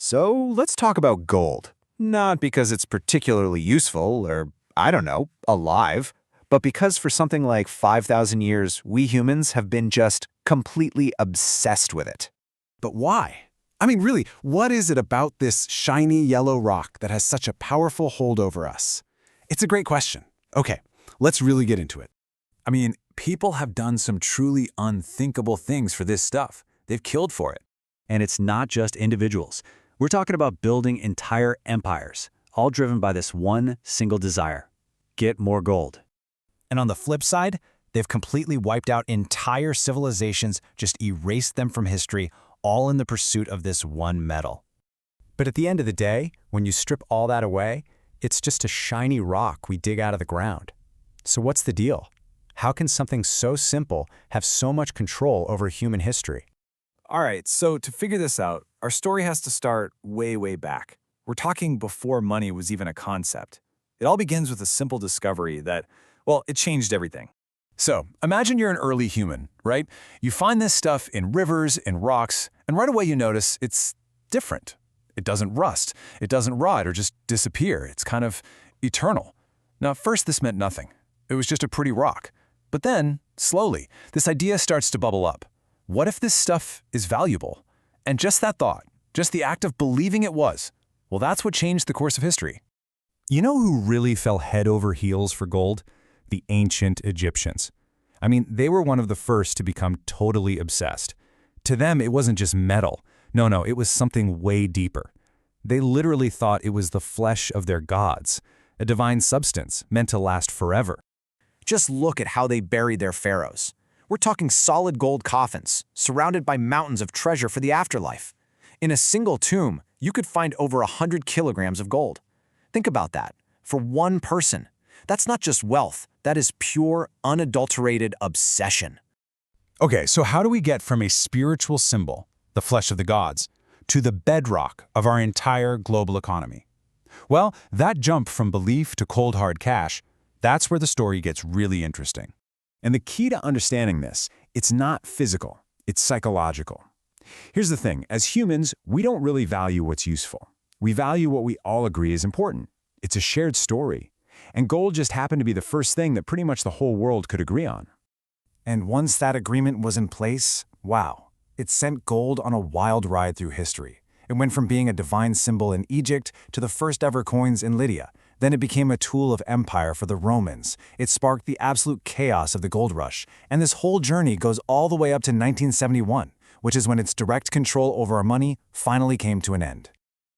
So let's talk about gold. Not because it's particularly useful or, I don't know, alive, but because for something like 5,000 years, we humans have been just completely obsessed with it. But why? I mean, really, what is it about this shiny yellow rock that has such a powerful hold over us? It's a great question. Okay, let's really get into it. I mean, people have done some truly unthinkable things for this stuff. They've killed for it. And it's not just individuals. We're talking about building entire empires, all driven by this one single desire: get more gold. And on the flip side, they've completely wiped out entire civilizations, just erased them from history, all in the pursuit of this one metal. But at the end of the day, when you strip all that away, it's just a shiny rock we dig out of the ground. So what's the deal? How can something so simple have so much control over human history? All right, so to figure this out, our story has to start way, way back. We're talking before money was even a concept. It all begins with a simple discovery that, well, it changed everything. So, imagine you're an early human, right? You find this stuff in rivers, in rocks, and right away you notice it's different. It doesn't rust, it doesn't rot or just disappear. It's kind of eternal. Now, at first this meant nothing. It was just a pretty rock. But then, slowly, this idea starts to bubble up. What if this stuff is valuable? And just that thought, just the act of believing it was, well, that's what changed the course of history. You know who really fell head over heels for gold? The ancient Egyptians. I mean, they were one of the first to become totally obsessed. To them, it wasn't just metal. No, it was something way deeper. They literally thought it was the flesh of their gods, a divine substance meant to last forever. Just look at how they buried their pharaohs. We're talking solid gold coffins, surrounded by mountains of treasure for the afterlife. In a single tomb, you could find over 100 kilograms of gold. Think about that. For one person. That's not just wealth. That is pure, unadulterated obsession. Okay, so how do we get from a spiritual symbol, the flesh of the gods, to the bedrock of our entire global economy? Well, that jump from belief to cold hard cash, that's where the story gets really interesting. And the key to understanding this, it's not physical, it's psychological. Here's the thing, as humans, we don't really value what's useful. We value what we all agree is important. It's a shared story. And gold just happened to be the first thing that pretty much the whole world could agree on. And once that agreement was in place, wow, it sent gold on a wild ride through history. It went from being a divine symbol in Egypt to the first ever coins in Lydia. Then it became a tool of empire for the Romans. It sparked the absolute chaos of the gold rush. And this whole journey goes all the way up to 1971, which is when its direct control over our money finally came to an end.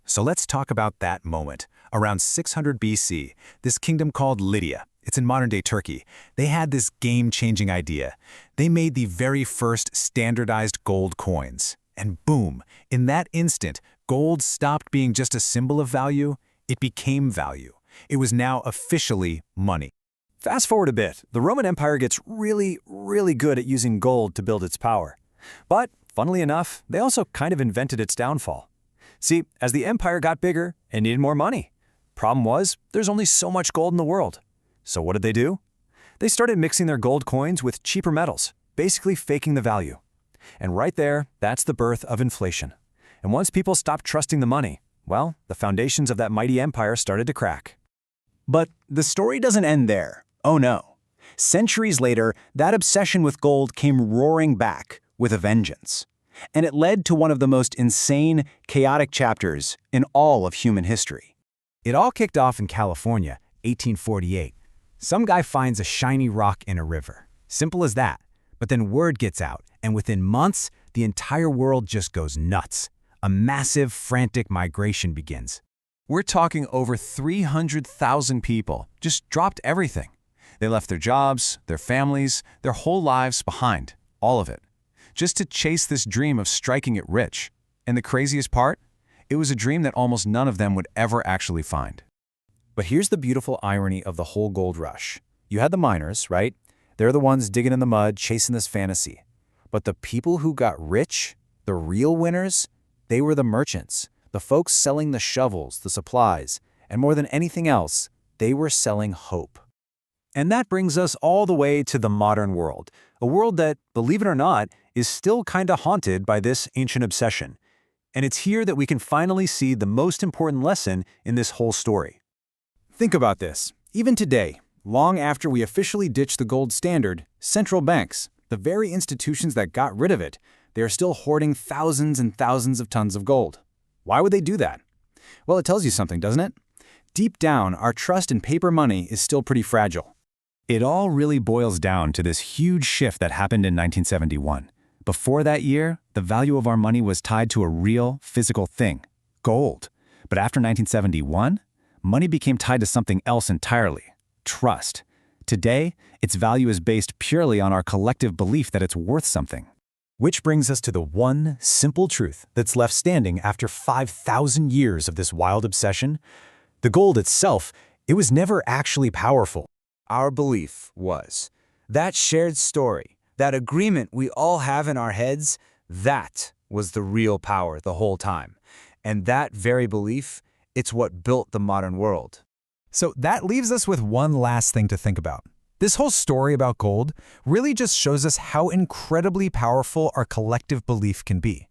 So let's talk about that moment. Around 600 BC, this kingdom called Lydia, it's in modern-day Turkey, they had this game-changing idea. They made the very first standardized gold coins. And boom, in that instant, gold stopped being just a symbol of value, it became value. It was now officially money. Fast forward a bit, the Roman Empire gets really, really good at using gold to build its power. But, funnily enough, they also kind of invented its downfall. See, as the empire got bigger, it needed more money. Problem was, there's only so much gold in the world. So what did they do? They started mixing their gold coins with cheaper metals, basically faking the value. And right there, that's the birth of inflation. And once people stopped trusting the money, well, the foundations of that mighty empire started to crack. But the story doesn't end there. Oh no. Centuries later, that obsession with gold came roaring back with a vengeance. And it led to one of the most insane, chaotic chapters in all of human history. It all kicked off in California, 1848. Some guy finds a shiny rock in a river. Simple as that. But then word gets out, and within months, the entire world just goes nuts. A massive, frantic migration begins. We're talking over 300,000 people just dropped everything. They left their jobs, their families, their whole lives behind, all of it, just to chase this dream of striking it rich. And the craziest part? It was a dream that almost none of them would ever actually find. But here's the beautiful irony of the whole gold rush. You had the miners, right? They're the ones digging in the mud, chasing this fantasy. But the people who got rich, the real winners, they were the merchants, the folks selling the shovels, the supplies, and more than anything else, they were selling hope. And that brings us all the way to the modern world, a world that, believe it or not, is still kinda haunted by this ancient obsession. And it's here that we can finally see the most important lesson in this whole story. Think about this. Even today, long after we officially ditched the gold standard, central banks, the very institutions that got rid of it, they are still hoarding thousands and thousands of tons of gold. Why would they do that? Well, it tells you something, doesn't it? Deep down, our trust in paper money is still pretty fragile. It all really boils down to this huge shift that happened in 1971. Before that year, the value of our money was tied to a real, physical thing, gold. But after 1971, money became tied to something else entirely, trust. Today, its value is based purely on our collective belief that it's worth something. Which brings us to the one simple truth that's left standing after 5,000 years of this wild obsession. The gold itself, it was never actually powerful. Our belief was that shared story, that agreement we all have in our heads, that was the real power the whole time. And that very belief, it's what built the modern world. So that leaves us with one last thing to think about. This whole story about gold really just shows us how incredibly powerful our collective belief can be.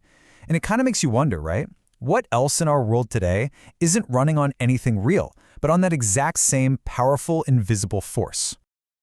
And it kind of makes you wonder, right? What else in our world today isn't running on anything real, but on that exact same powerful invisible force?